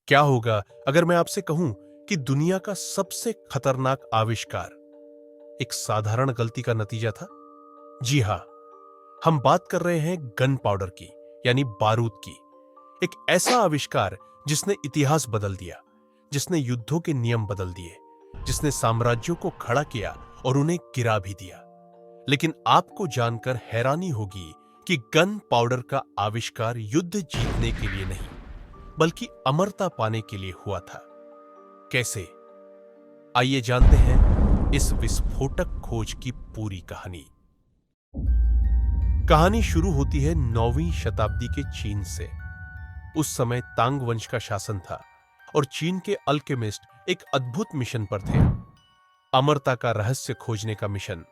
क्या होगा अगर मैं आपसे कहूं कि दुनिया का सबसे खतरनाक आविष्कार एक साधारण गलती का नतीजा था? जी हां, हम बात कर रहे हैं गन पाउडर की, यानी बारूद की। एक ऐसा आविष्कार जिसने इतिहास बदल दिया, जिसने युद्धों के नियम बदल दिए, जिसने साम्राज्यों को खड़ा किया और उन्हें गिरा भी दिया। लेकिन आपको जानकर हैरानी होगी कि गन पाउडर का आविष्कार युद्ध जीतने के लिए नहीं, बल्कि अमरता पाने के लिए हुआ था। कैसे? आइए जानते हैं इस विस्फोटक खोज की पूरी कहानी। कहानी शुरू होती है 9वीं शताब्दी के चीन से। उस समय तांग वंश का शासन था और चीन के अल्केमिस्ट एक अद्भुत मिशन पर थे, अमरता का रहस्य खोजने का मिशन।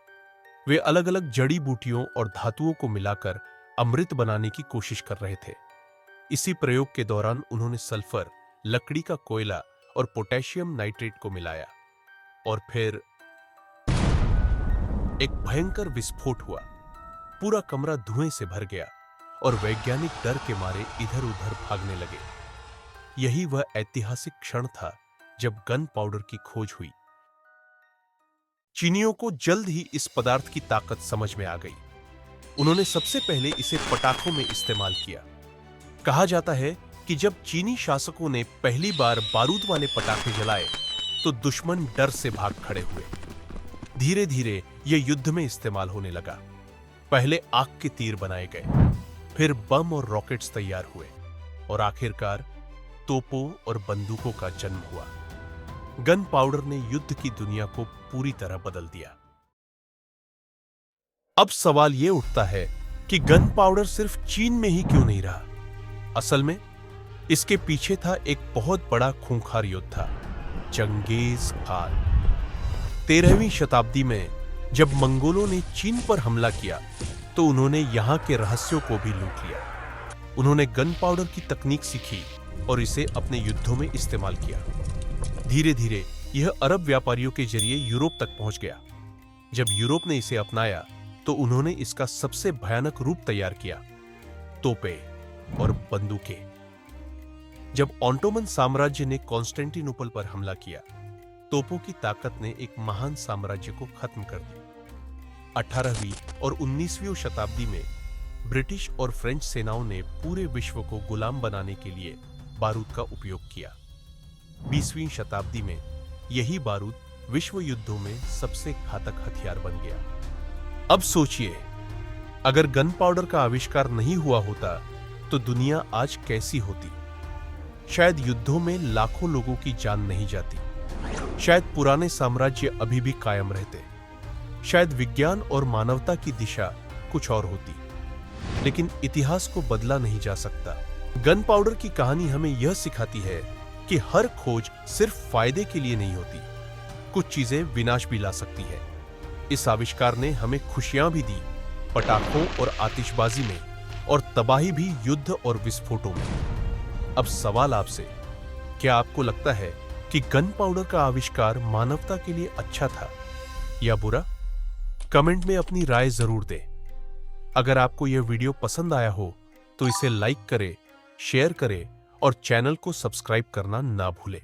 वे अलग अलग जड़ी बूटियों और धातुओं को मिलाकर अमृत बनाने की कोशिश कर रहे थे। इसी प्रयोग के दौरान उन्होंने सल्फर, लकड़ी का कोयला और पोटेशियम नाइट्रेट को मिलाया और फिर एक भयंकर विस्फोट हुआ। पूरा कमरा धुएं से भर गया और वैज्ञानिक डर के मारे इधर उधर भागने लगे। यही वह ऐतिहासिक क्षण था जब गन पाउडर की खोज हुई। चीनियों को जल्द ही इस पदार्थ की ताकत समझ में आ गई। उन्होंने सबसे पहले इसे पटाखों में इस्तेमाल किया। कहा जाता है कि जब चीनी शासकों ने पहली बार बारूद वाले पटाखे जलाए तो दुश्मन डर से भाग खड़े हुए। धीरे धीरे यह युद्ध में इस्तेमाल होने लगा। पहले आग के तीर बनाए गए, फिर बम और रॉकेट्स तैयार हुए और आखिरकार तोपों और बंदूकों का जन्म हुआ। गन पाउडर ने युद्ध की दुनिया को पूरी तरह बदल दिया। अब सवाल यह उठता है कि गन पाउडर सिर्फ चीन में ही क्यों नहीं रहा? असल में इसके पीछे था एक बहुत बड़ा खूंखार योद्धा, चंगेज खान। 13वीं शताब्दी में जब मंगोलों ने चीन पर हमला किया तो उन्होंने यहां के रहस्यों को भी लूट लिया। उन्होंने गन पाउडर की तकनीक सीखी और इसे अपने युद्धों में इस्तेमाल किया। धीरे धीरे यह अरब व्यापारियों के जरिए यूरोप तक पहुंच गया। जब यूरोप ने इसे अपनाया तो उन्होंने इसका सबसे भयानक रूप तैयार किया, तोपें और बंदूकें। जब ऑटोमन साम्राज्य ने कॉन्स्टेंटिनोपल पर हमला किया, तोपों की ताकत ने एक महान साम्राज्य को खत्म कर दिया। 18वीं और 19वीं शताब्दी में ब्रिटिश और फ्रेंच सेनाओं ने पूरे विश्व को गुलाम बनाने के लिए बारूद का उपयोग किया। 20वीं शताब्दी में यही बारूद विश्व युद्धों में सबसे घातक हथियार बन गया। अब सोचिए, अगर गन पाउडर का आविष्कार नहीं हुआ होता तो दुनिया आज कैसी होती? शायद युद्धों में लाखों लोगों की जान नहीं जाती। शायद पुराने साम्राज्य अभी भी कायम रहते। शायद विज्ञान और मानवता की दिशा कुछ और होती। लेकिन इतिहास को बदला नहीं जा सकता। गन पाउडर की कहानी हमें यह सिखाती है कि हर खोज सिर्फ फायदे के लिए नहीं होती। कुछ चीजें विनाश भी ला सकती है। इस आविष्कार ने हमें खुशियां भी दी, पटाखों और आतिशबाजी में, और तबाही भी युद्ध और विस्फोटों में। अब सवाल आपसे, क्या आपको लगता है कि गन पाउडर का आविष्कार मानवता के लिए अच्छा था या बुरा? कमेंट में अपनी राय जरूर दें। अगर आपको यह वीडियो पसंद आया हो तो इसे लाइक करें, शेयर करें और चैनल को सब्सक्राइब करना ना भूलें।